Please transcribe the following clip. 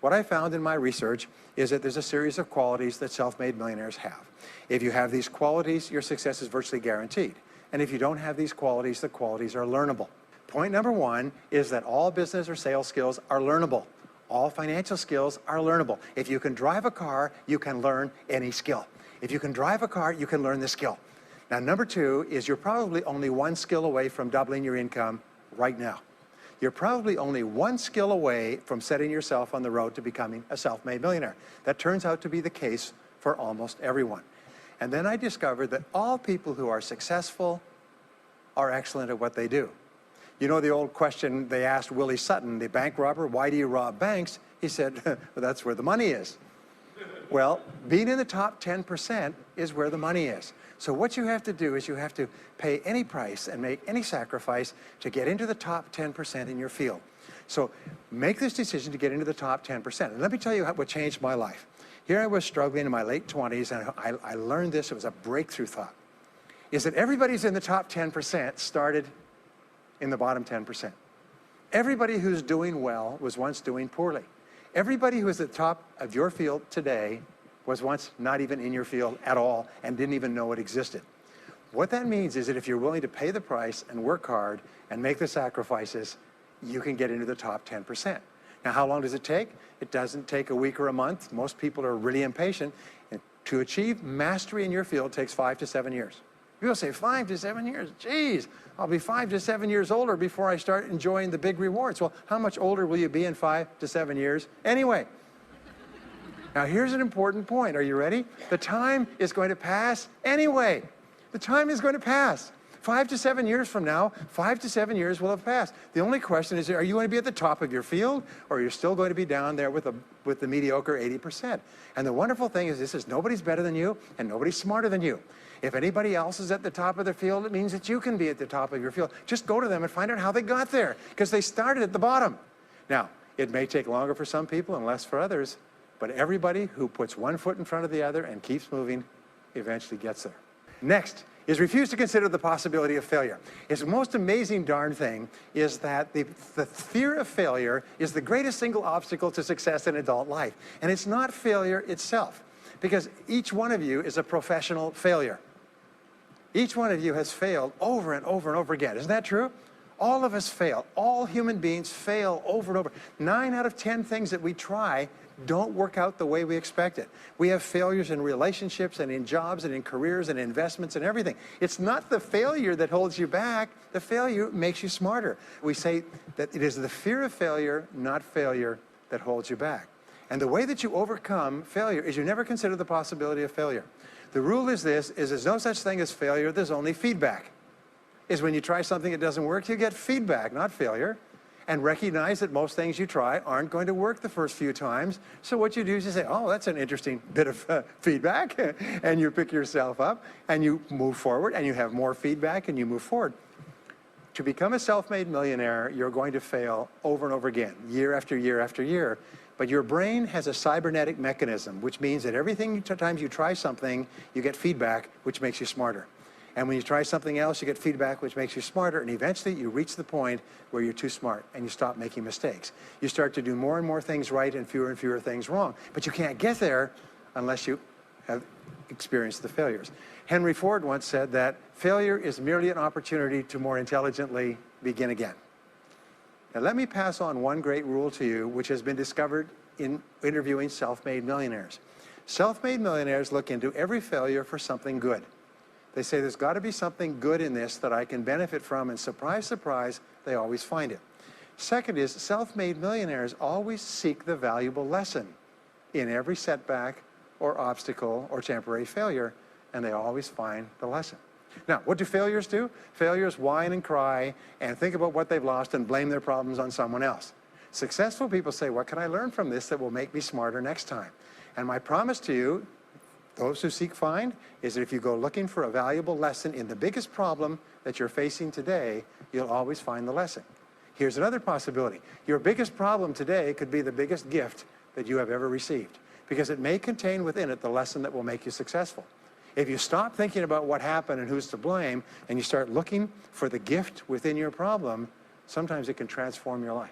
What I found in my research is that there's a series of qualities that self-made millionaires have. If you have these qualities, your success is virtually guaranteed. And if you don't have these qualities, the qualities are learnable. Point number one is that all business or sales skills are learnable. All financial skills are learnable. If you can drive a car, you can learn any skill. If you can drive a car, you can learn the skill. Now, number two is you're probably only one skill away from doubling your income right now. You're probably only one skill away from setting yourself on the road to becoming a self-made millionaire. That turns out to be the case for almost everyone. And then I discovered that all people who are successful are excellent at what they do. You know the old question they asked Willie Sutton, the bank robber, why do you rob banks? He said, well, that's where the money is. Well, being in the top 10% is where the money is. So what you have to do is you have to pay any price and make any sacrifice to get into the top 10% in your field. So make this decision to get into the top 10%. And let me tell you what changed my life. Here I was struggling in my late 20s, and I learned this. It was a breakthrough thought. Is that everybody's in the top 10% started in the bottom 10%. Everybody who's doing well was once doing poorly. Everybody who is at the top of your field today was once not even in your field at all and didn't even know it existed. What that means is that if you're willing to pay the price and work hard and make the sacrifices, you can get into the top 10%. Now, how long does it take? It doesn't take a week or a month. Most people are really impatient. And to achieve mastery in your field takes 5 to 7 years. People say 5 to 7 years, geez, I'll be 5 to 7 years older before I start enjoying the big rewards. Well, how much older will you be in 5 to 7 years anyway? Now, here's an important point. Are you ready? The time is going to pass anyway. The time is going to pass. 5 to 7 years from now, 5 to 7 years will have passed. The only question is, are you going to be at the top of your field, or are you still going to be down there with the mediocre 80%? And the wonderful thing is this is nobody's better than you, and nobody's smarter than you. If anybody else is at the top of their field, it means that you can be at the top of your field. Just go to them and find out how they got there, because they started at the bottom. Now, it may take longer for some people and less for others, but everybody who puts one foot in front of the other and keeps moving eventually gets there. Next is refuse to consider the possibility of failure. It's the most amazing darn thing is that the fear of failure is the greatest single obstacle to success in adult life. And it's not failure itself, because each one of you is a professional failure. Each one of you has failed over and over and over again. Isn't that true? All of us fail. All human beings fail over and over. 9 out of 10 things that we try don't work out the way we expected. We have failures in relationships and in jobs and in careers and investments and everything. It's not the failure that holds you back. The failure makes you smarter. We say that it is the fear of failure, not failure, that holds you back. And the way that you overcome failure is you never consider the possibility of failure. The rule is this, is there's no such thing as failure, there's only feedback. Is when you try something that doesn't work, you get feedback, not failure. And recognize that most things you try aren't going to work the first few times. So what you do is you say, oh, that's an interesting bit of feedback. And you pick yourself up and you move forward and you have more feedback and you move forward. To become a self-made millionaire, you're going to fail over and over again, year after year after year. But your brain has a cybernetic mechanism, which means that every time you try something, you get feedback, which makes you smarter. And when you try something else, you get feedback, which makes you smarter. And eventually, you reach the point where you're too smart and you stop making mistakes. You start to do more and more things right and fewer things wrong. But you can't get there unless you have experienced the failures. Henry Ford once said that failure is merely an opportunity to more intelligently begin again. Now, let me pass on one great rule to you, which has been discovered in interviewing self-made millionaires. Self-made millionaires look into every failure for something good. They say, there's got to be something good in this that I can benefit from, and surprise, surprise, they always find it. Second is, self-made millionaires always seek the valuable lesson in every setback or obstacle or temporary failure, and they always find the lesson. Now, what do failures do? Failures whine and cry and think about what they've lost and blame their problems on someone else. Successful people say, what can I learn from this that will make me smarter next time? And my promise to you, those who seek find, is that if you go looking for a valuable lesson in the biggest problem that you're facing today, you'll always find the lesson. Here's another possibility. Your biggest problem today could be the biggest gift that you have ever received, because it may contain within it the lesson that will make you successful. If you stop thinking about what happened and who's to blame, and you start looking for the gift within your problem, sometimes it can transform your life.